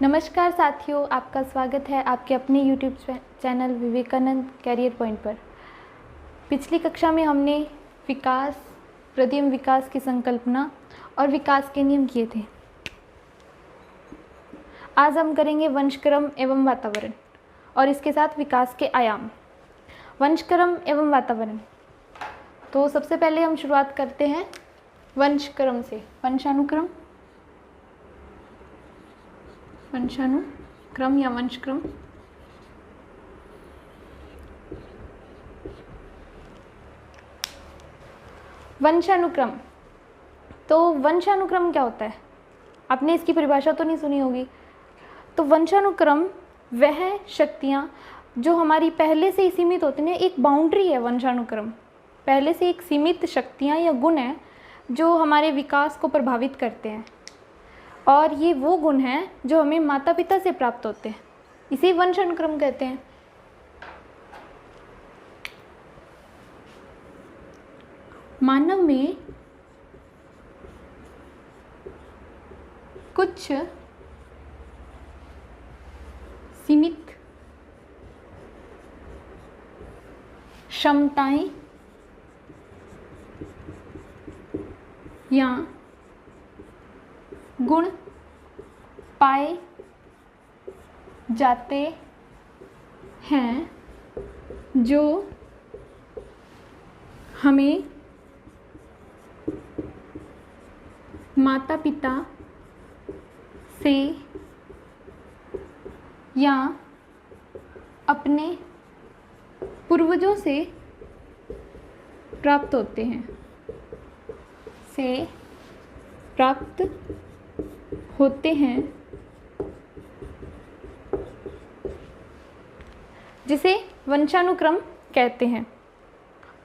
नमस्कार साथियों, आपका स्वागत है आपके अपने YouTube channel Vivekanand career point पर। पिछली कक्षा में हमने विकास, प्रदिम विकास की संकल्पना और विकास के नियम किए थे। आज हम करेंगे वंशक्रम एवं वातावरण और इसके साथ विकास के आयाम। वंशक्रम एवं वातावरण, तो सबसे पहले हम शुरुआत करते हैं वंशक्रम से। वंशानुक्रम या वंशक्रम। वंशानुक्रम, तो वंशानुक्रम क्या होता है? आपने इसकी परिभाषा तो नहीं सुनी होगी। तो वंशानुक्रम वह शक्तियाँ जो हमारी पहले से ही सीमित होती हैं, एक बाउंड्री है वंशानुक्रम। पहले से एक सीमित शक्तियाँ या गुण हैं जो हमारे विकास को प्रभावित करते हैं, और ये वो गुण हैं जो हमें माता पिता से प्राप्त होते हैं। इसे वंशानुक्रम कहते हैं। मानव में कुछ सीमित क्षमताएं या गुण पाए जाते हैं जो हमें माता पिता से या अपने पूर्वजों से प्राप्त होते हैं, जिसे वंशानुक्रम कहते हैं।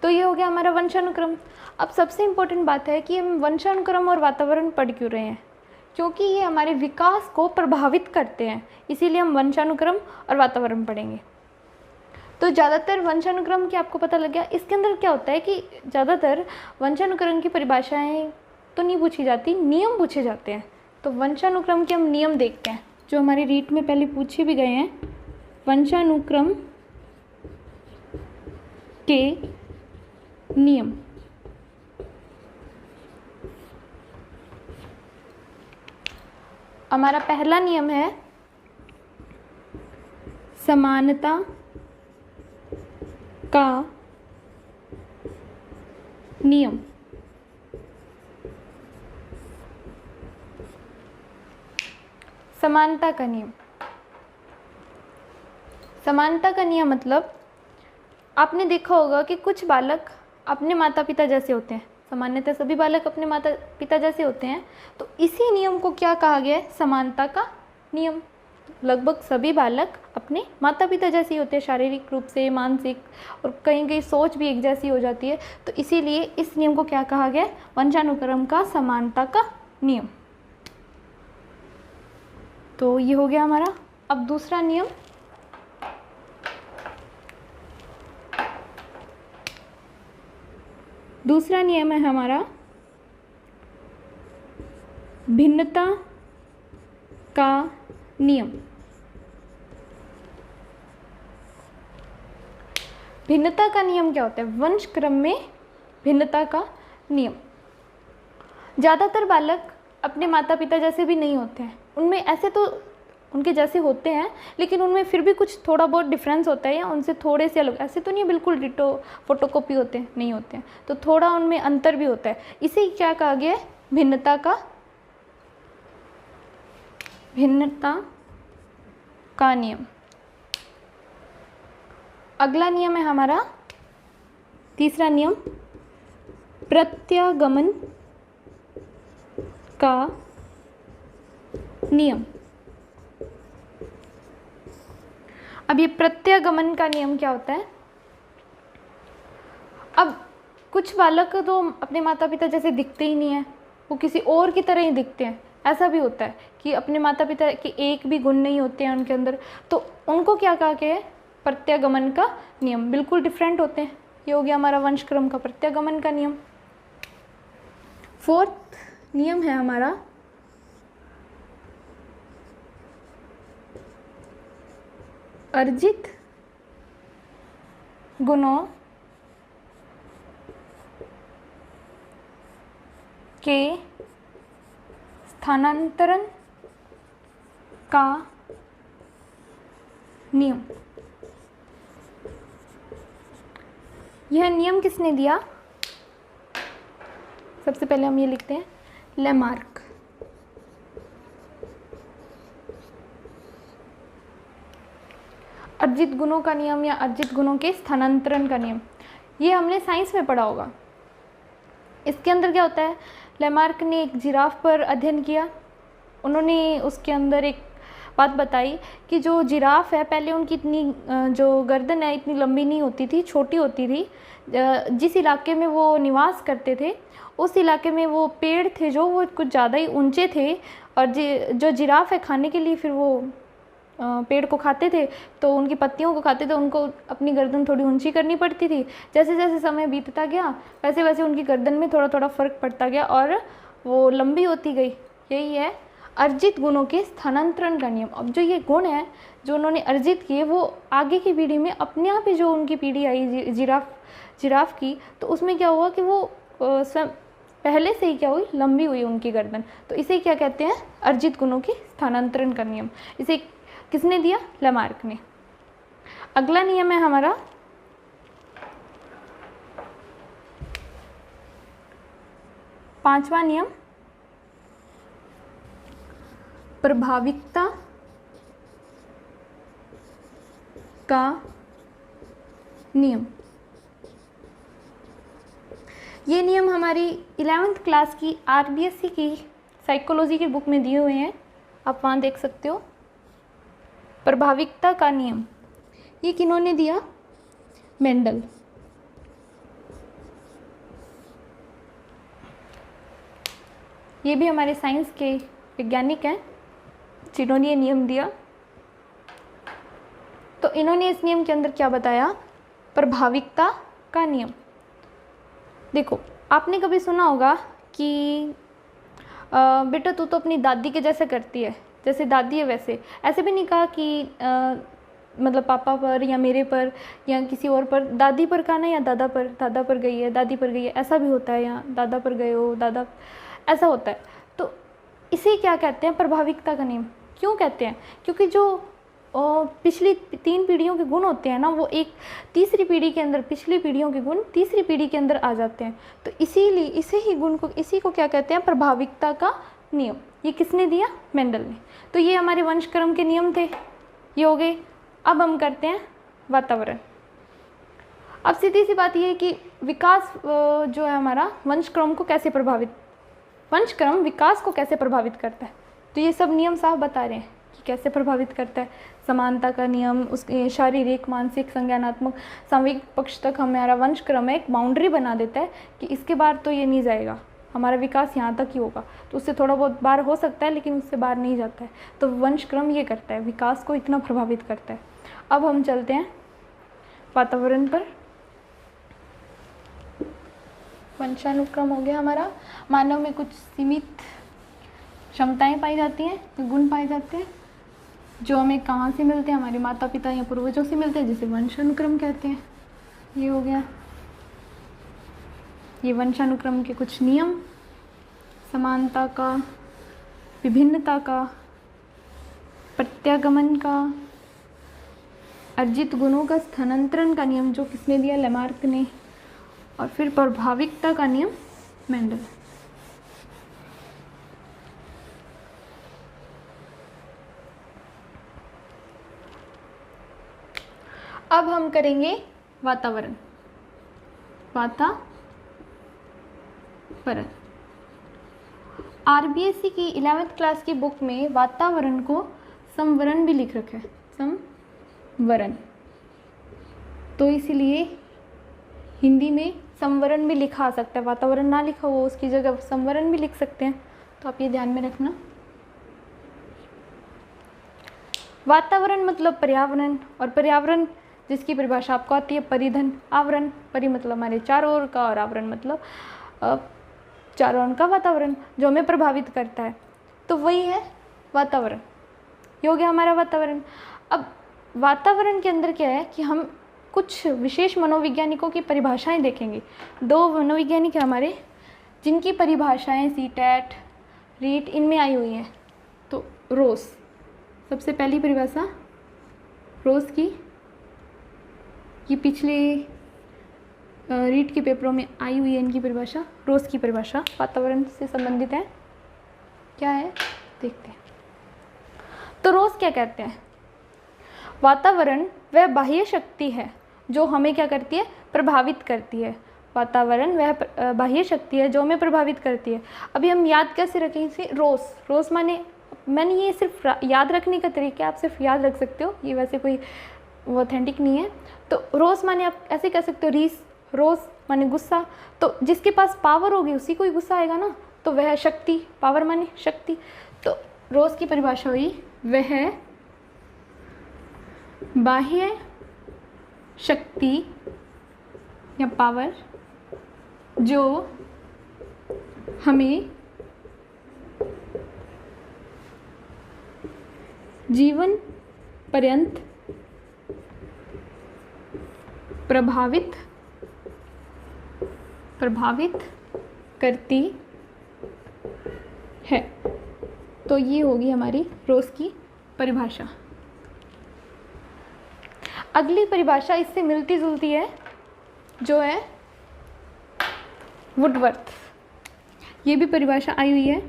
तो ये हो गया हमारा वंशानुक्रम। अब सबसे इम्पोर्टेंट बात है कि हम वंशानुक्रम और वातावरण पढ़ क्यों रहे हैं? क्योंकि ये हमारे विकास को प्रभावित करते हैं, इसीलिए हम वंशानुक्रम और वातावरण पढ़ेंगे। तो ज़्यादातर वंशानुक्रम की आपको पता लग गया। इसके अंदर क्या होता है कि ज़्यादातर वंशानुक्रम की परिभाषाएं तो नहीं पूछी जाती, नियम पूछे जाते हैं। तो वंशानुक्रम के हम नियम देखते हैं जो हमारी रीट में पहले पूछे भी गए हैं। वंशानुक्रम के नियम। हमारा पहला नियम है समानता का नियम। समानता का नियम। समानता का नियम मतलब आपने देखा होगा कि कुछ बालक अपने माता पिता जैसे होते हैं। सामान्यतः सभी बालक अपने माता पिता जैसे होते हैं। तो इसी नियम को क्या कहा गया है? समानता का नियम। लगभग सभी बालक अपने माता पिता जैसे ही होते हैं, शारीरिक रूप से, मानसिक, और कहीं कहीं सोच भी एक जैसी हो जाती है। तो इसीलिए इस नियम को क्या कहा गया? वंशानुक्रम का समानता का नियम। तो ये हो गया हमारा। अब दूसरा नियम, दूसरा नियम है हमारा भिन्नता का नियम। भिन्नता का नियम क्या होता है? वंशक्रम में भिन्नता का नियम। ज़्यादातर बालक अपने माता पिता जैसे भी नहीं होते हैं। उनमें ऐसे तो उनके जैसे होते हैं, लेकिन उनमें फिर भी कुछ थोड़ा बहुत डिफरेंस होता है या उनसे थोड़े से अलग। ऐसे तो नहीं बिल्कुल डिटो फोटोकॉपी होते हैं, नहीं होते हैं। तो थोड़ा उनमें अंतर भी होता है। इसे क्या कहा गया है? भिन्नता का नियम। अगला नियम है हमारा तीसरा नियम, प्रत्यागमन का नियम। अब ये प्रत्यागमन का नियम क्या होता है? अब कुछ बालक तो अपने माता पिता जैसे दिखते ही नहीं है, वो किसी और की तरह ही दिखते हैं। ऐसा भी होता है कि अपने माता पिता के एक भी गुण नहीं होते हैं उनके अंदर, तो उनको क्या कहा गया है? प्रत्यागमन का नियम। बिल्कुल डिफरेंट होते हैं। ये हो गया हमारा वंशक्रम का प्रत्यागमन का नियम। फोर्थ नियम है हमारा अर्जित गुणों के स्थानांतरण का नियम। यह नियम किसने दिया? सबसे पहले हम ये लिखते हैं, लेमार्क। अर्जित गुणों का नियम या अर्जित गुणों के स्थानांतरण का नियम, ये हमने साइंस में पढ़ा होगा। इसके अंदर क्या होता है, लेमार्क ने एक जिराफ पर अध्ययन किया। उन्होंने उसके अंदर एक बात बताई कि जो जिराफ है, पहले उनकी इतनी जो गर्दन है इतनी लंबी नहीं होती थी, छोटी होती थी। जिस इलाके में वो निवास करते थे उस इलाके में वो पेड़ थे जो वो कुछ ज़्यादा ही ऊंचे थे, और जो जिराफ है खाने के लिए फिर वो पेड़ को खाते थे, तो उनकी पत्तियों को खाते थे, उनको अपनी गर्दन थोड़ी ऊंची करनी पड़ती थी। जैसे जैसे समय बीतता गया वैसे वैसे उनकी गर्दन में थोड़ा थोड़ा फ़र्क पड़ता गया और वो लंबी होती गई। यही है अर्जित गुणों के स्थानांतरण का नियम। अब जो ये गुण है जो उन्होंने अर्जित किए, वो आगे की पीढ़ी में अपने आप ही, जो उनकी पीढ़ी आई जिराफ की, तो उसमें क्या हुआ कि वो पहले से ही क्या हुई, लंबी हुई उनकी गर्दन। तो इसे क्या कहते हैं, अर्जित गुणों के स्थानांतरण का नियम। इसे किसने दिया? लेमार्क ने। अगला नियम है हमारा पांचवा नियम, प्रभाविकता का नियम। ये नियम हमारी 11वीं क्लास की आरबीएससी की साइकोलॉजी की बुक में दिए हुए हैं, आप वहाँ देख सकते हो। प्रभाविकता का नियम ये किन्होंने दिया? मेंडल। ये भी हमारे साइंस के वैज्ञानिक हैं जिन्होंने ये नियम दिया। तो इन्होंने इस नियम के अंदर क्या बताया? प्रभाविकता का नियम। देखो, आपने कभी सुना होगा कि बेटा तू तो अपनी दादी के जैसे करती है, जैसे दादी है वैसे। ऐसे भी नहीं कहा कि मतलब पापा पर या मेरे पर या किसी और पर, दादी पर कहा ना, या दादा पर गई है, दादी पर गई है, ऐसा भी होता है। या दादा पर गए हो, दादा, ऐसा होता है। तो इसे क्या कहते हैं? प्रभाविकता का नियम। क्यों कहते हैं? क्योंकि जो पिछली 3 पीढ़ियों के गुण होते हैं ना, वो एक तीसरी पीढ़ी के अंदर, पिछली पीढ़ियों के गुण तीसरी पीढ़ी के अंदर आ जाते हैं। तो इसीलिए इसी को क्या कहते हैं? प्रभाविकता का नियम। ये किसने दिया? मेंडल ने। तो ये हमारे वंशक्रम के नियम थे, ये हो गए। अब हम करते हैं वातावरण। अब सीधी सी बात ये है कि विकास जो है हमारा, वंशक्रम विकास को कैसे प्रभावित करता है। तो ये सब नियम साफ बता रहे हैं कि कैसे प्रभावित करता है। समानता का नियम, उसके शारीरिक, मानसिक, संज्ञानात्मक, सामूहिक पक्ष तक हमारा वंशक्रम एक बाउंड्री बना देता है कि इसके बाहर तो ये नहीं जाएगा, हमारा विकास यहाँ तक ही होगा। तो उससे थोड़ा बहुत बाहर हो सकता है लेकिन उससे बाहर नहीं जाता है। तो वंशक्रम ये करता है, विकास को इतना प्रभावित करता है। अब हम चलते हैं वातावरण पर। वंशानुक्रम हो गया हमारा। मानव में कुछ सीमित क्षमताएं पाई जाती हैं, गुण पाए जाते हैं, जो हमें कहाँ से मिलते हैं? हमारे माता पिता या पूर्वजों से मिलते हैं, जिसे वंशानुक्रम कहते हैं। ये हो गया ये वंशानुक्रम के कुछ नियम, समानता का, विभिन्नता का, प्रत्यागमन का, अर्जित गुणों का स्थानांतरण का नियम, जो किसने दिया? लेमार्क ने। और फिर प्रभाविकता का नियम, मेंडल। अब हम करेंगे वातावरण। आरबीएससी की 11वीं क्लास की बुक में वातावरण को संवरण भी लिख रखा है, संवरण। तो इसीलिए हिंदी में संवरण भी लिखा आ सकता है। वातावरण ना लिखा हो उसकी जगह संवरण भी लिख सकते हैं, तो आप ये ध्यान में रखना। वातावरण मतलब पर्यावरण, और पर्यावरण जिसकी परिभाषा आपको आती है परिधन, आवरण। परि मतलब हमारे चारों ओर का, और आवरण मतलब चारों ओर का वातावरण जो हमें प्रभावित करता है। तो वही है वातावरण। ये हो गया हमारा वातावरण। अब वातावरण के अंदर क्या है कि हम कुछ विशेष मनोवैज्ञानिकों की परिभाषाएं देखेंगे। 2 मनोवैज्ञानिक हैं हमारे जिनकी परिभाषाएं सीटैट, रीट इनमें आई हुई हैं। तो रोज, सबसे पहली परिभाषा रोज की, ये पिछले रीट के पेपरों में आई हुई है इनकी परिभाषा। रोज की परिभाषा वातावरण से संबंधित है, क्या है देखते हैं। तो रोज क्या कहते हैं? वातावरण वह बाह्य शक्ति है जो हमें क्या करती है, प्रभावित करती है। वातावरण वह बाह्य शक्ति है जो हमें प्रभावित करती है। अभी हम याद कैसे रखें इसे? रोज, रोज मैंने ये सिर्फ याद रखने का तरीका, आप सिर्फ याद रख सकते हो, ये वैसे कोई ऑथेंटिक नहीं है। तो रोज माने आप ऐसे कह सकते हो, रीस, रोज माने गुस्सा। तो जिसके पास पावर होगी उसी को ही गुस्सा आएगा ना, तो वह शक्ति, पावर माने शक्ति। तो रोज की परिभाषा हुई, वह बाह्य शक्ति या पावर जो हमें जीवन पर्यंत प्रभावित करती है। तो ये होगी हमारी रोज की परिभाषा। अगली परिभाषा इससे मिलती जुलती है, जो है वुडवर्थ। ये भी परिभाषा आई हुई है,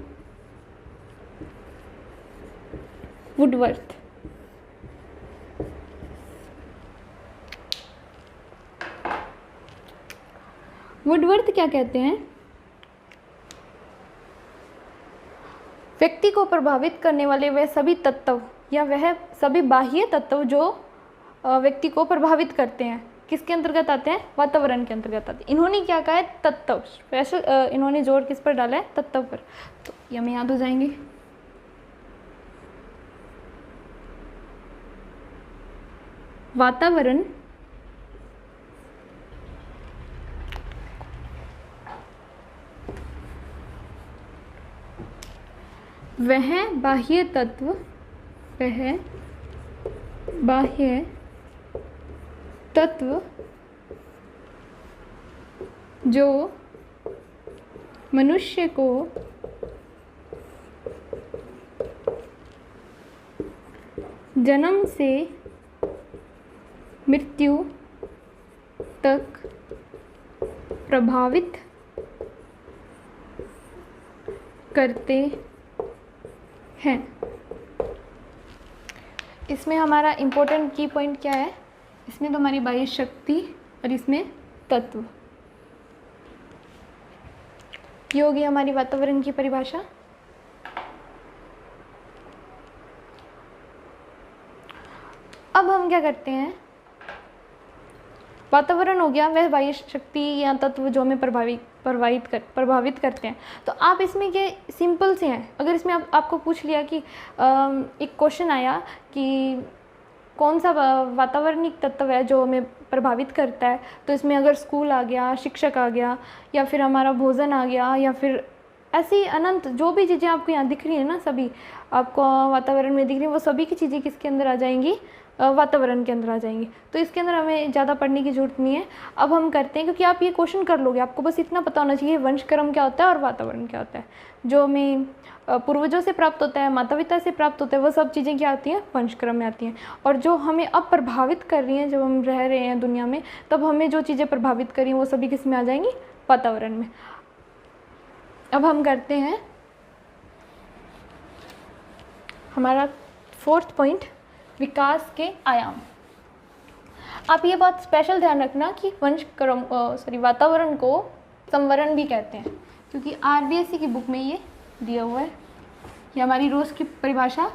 वुडवर्थ। वुडवर्थ क्या कहते हैं? व्यक्ति को प्रभावित करने वाले वह सभी तत्व या वह सभी बाह्य तत्व जो व्यक्ति को प्रभावित करते हैं, किसके अंतर्गत आते हैं? वातावरण के अंतर्गत आते हैं। इन्होंने क्या कहा है? तत्व। स्पेशल इन्होंने जोर किस पर डाला है? तत्व पर। तो ये हमें याद हो जाएंगे। वातावरण वह बाह्य तत्व, वह बाह्य तत्व जो मनुष्य को जन्म से मृत्यु तक प्रभावित करते हैं। इसमें हमारा इम्पोर्टेंट की पॉइंट क्या है? इसमें तो हमारी बाह्य शक्ति और इसमें तत्व। ये होगी हमारी वातावरण की परिभाषा। अब हम क्या करते हैं? वातावरण हो गया वह बाह्य शक्ति या तत्व जो हमें प्रभावित करते हैं। तो आप इसमें के सिंपल से हैं। अगर इसमें आपको पूछ लिया कि एक क्वेश्चन आया कि कौन सा वातावरणिक तत्व है जो हमें प्रभावित करता है, तो इसमें अगर स्कूल आ गया, शिक्षक आ गया, या फिर हमारा भोजन आ गया, या फिर ऐसी अनंत जो भी चीज़ें आपको यहाँ दिख रही है ना, सभी आपको वातावरण में दिख रही है, वो सभी की चीज़ें किसके अंदर आ जाएंगी? वातावरण के अंदर आ जाएंगी। तो इसके अंदर हमें ज़्यादा पढ़ने की ज़रूरत नहीं है। अब हम करते हैं, क्योंकि आप ये क्वेश्चन कर लोगे, आपको बस इतना पता होना चाहिए वंशक्रम क्या होता है और वातावरण क्या होता है। जो हमें पूर्वजों से प्राप्त होता है, माता पिता से प्राप्त होता है, वो सब चीज़ें क्या आती हैं? वंशक्रम में आती हैं। और जो हमें अब प्रभावित कर रही हैं, जब हम रह रहे हैं दुनिया में, तब हमें जो चीज़ें प्रभावित करी वो सभी किस में आ जाएंगी? वातावरण में। अब हम करते हैं हमारा 4th पॉइंट, विकास के आयाम। आप ये बात स्पेशल ध्यान रखना कि वातावरण को संवरण भी कहते हैं, क्योंकि RBSE की बुक में ये दिया हुआ है। ये हमारी रोज की परिभाषा,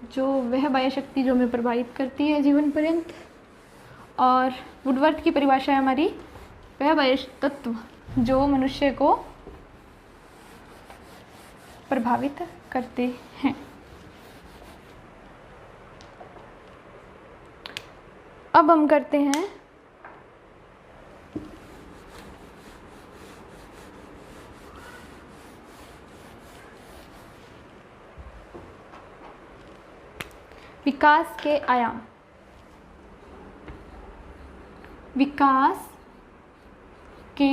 जो वह बाह्य शक्ति जो हमें प्रभावित करती है जीवन पर्यंत, और वुडवर्थ की परिभाषा है हमारी वह बाह्य तत्व जो मनुष्य को प्रभावित करते हैं। अब हम करते हैं विकास के आयाम। विकास के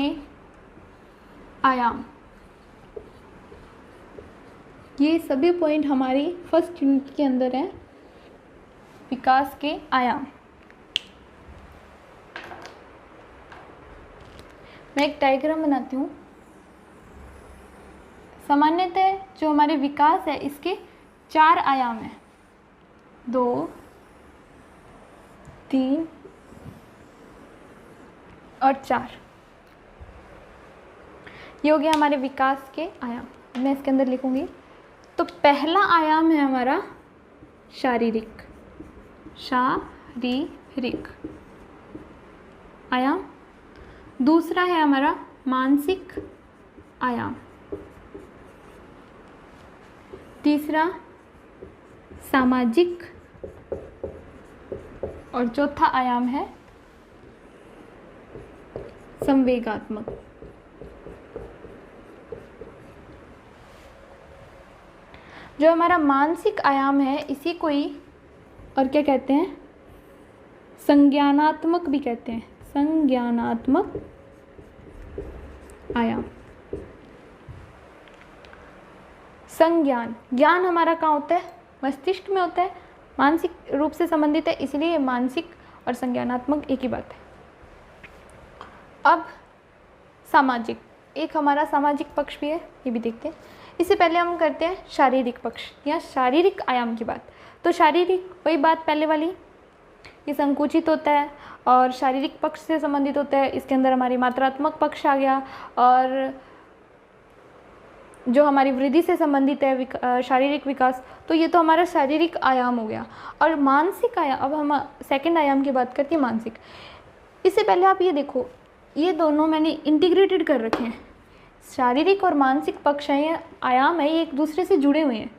आयाम। ये सभी पॉइंट हमारी फर्स्ट यूनिट के अंदर है, विकास के आयाम। मैं एक डायग्राम बनाती हूँ। सामान्यतः जो हमारे विकास है इसके 4 आयाम हैं, 2, 3 और 4। ये हो गया हमारे विकास के आयाम। मैं इसके अंदर लिखूंगी। तो पहला आयाम है हमारा शारीरिक आयाम। दूसरा है हमारा मानसिक आयाम। तीसरा सामाजिक, और चौथा आयाम है संवेगात्मक। जो हमारा मानसिक आयाम है इसी को ही और क्या कहते हैं, संज्ञानात्मक भी कहते हैं, संज्ञानात्मक आयाम। संज्ञान, ज्ञान हमारा कहाँ होता है, मस्तिष्क में होता है, मानसिक रूप से संबंधित है, इसलिए मानसिक और संज्ञानात्मक एक ही बात है। अब सामाजिक, एक हमारा सामाजिक पक्ष भी है, ये भी देखते हैं। इससे पहले हम करते हैं शारीरिक पक्ष या शारीरिक आयाम की बात। तो शारीरिक, वही बात पहले वाली, ये संकुचित होता है और शारीरिक पक्ष से संबंधित होता है। इसके अंदर हमारी मात्रात्मक पक्ष आ गया, और जो हमारी वृद्धि से संबंधित है शारीरिक विकास, तो ये तो हमारा शारीरिक आयाम हो गया। और मानसिक आयाम, अब हम सेकंड आयाम की बात करते हैं, मानसिक। इससे पहले आप ये देखो, ये दोनों मैंने इंटीग्रेटेड कर रखे हैं। शारीरिक और मानसिक पक्ष है, ये आयाम है, ये एक दूसरे से जुड़े हुए हैं।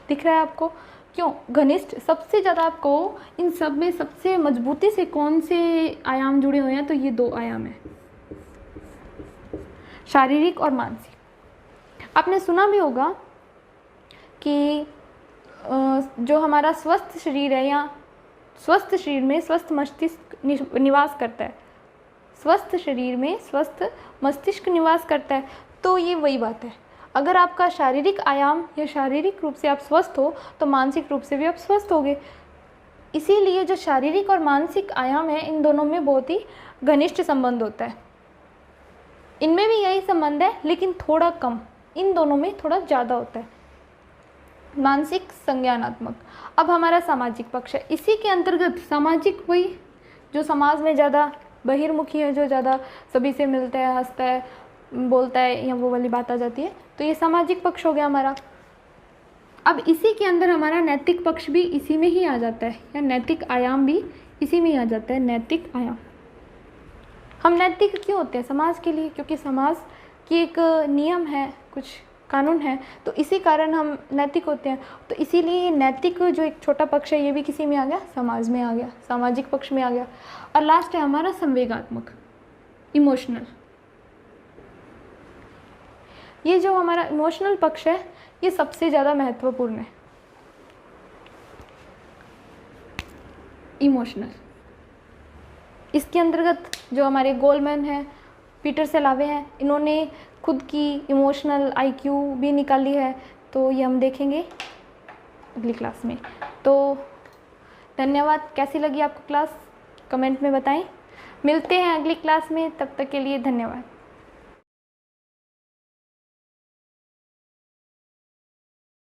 दिख रहा है आपको? क्यों? घनिष्ठ, सबसे ज़्यादा आपको इन सब में सबसे मजबूती से कौन से आयाम जुड़े हुए हैं, तो ये 2 आयाम हैं, शारीरिक और मानसिक। आपने सुना भी होगा कि जो हमारा स्वस्थ शरीर है, या स्वस्थ शरीर में स्वस्थ मस्तिष्क निवास करता है, स्वस्थ शरीर में स्वस्थ मस्तिष्क निवास करता है। तो ये वही बात है, अगर आपका शारीरिक आयाम या शारीरिक रूप से आप स्वस्थ हो तो मानसिक रूप से भी आप स्वस्थ होगे। इसीलिए जो शारीरिक और मानसिक आयाम है, इन दोनों में बहुत ही घनिष्ठ संबंध होता है। इनमें भी यही संबंध है, लेकिन थोड़ा कम, इन दोनों में थोड़ा ज़्यादा होता है, मानसिक संज्ञानात्मक। अब हमारा सामाजिक पक्ष है, इसी के अंतर्गत सामाजिक, वही जो समाज में ज़्यादा बहिर्मुखी है, जो ज़्यादा सभी से मिलता है, हंसता है, बोलता है, या वो वाली बात आ जाती है, तो ये सामाजिक पक्ष हो गया हमारा। अब इसी के अंदर हमारा नैतिक पक्ष भी इसी में ही आ जाता है, या नैतिक आयाम भी इसी में ही आ जाता है, नैतिक आयाम। हम नैतिक क्यों होते हैं समाज के लिए? क्योंकि समाज की एक नियम है, कुछ कानून है, तो इसी कारण हम नैतिक होते हैं। तो इसीलिए नैतिक जो एक छोटा पक्ष है, ये भी किसी में आ गया, समाज में आ गया, सामाजिक पक्ष में आ गया। और लास्ट है हमारा संवेगात्मक, इमोशनल। ये जो हमारा इमोशनल पक्ष है, ये सबसे ज़्यादा महत्वपूर्ण है। इमोशनल, इसके अंतर्गत जो हमारे गोलमैन हैं, पीटर सेलावे हैं, इन्होंने खुद की इमोशनल IQ भी निकाली है, तो ये हम देखेंगे अगली क्लास में। तो धन्यवाद। कैसी लगी आपको क्लास, कमेंट में बताएं। मिलते हैं अगली क्लास में, तब तक के लिए धन्यवाद।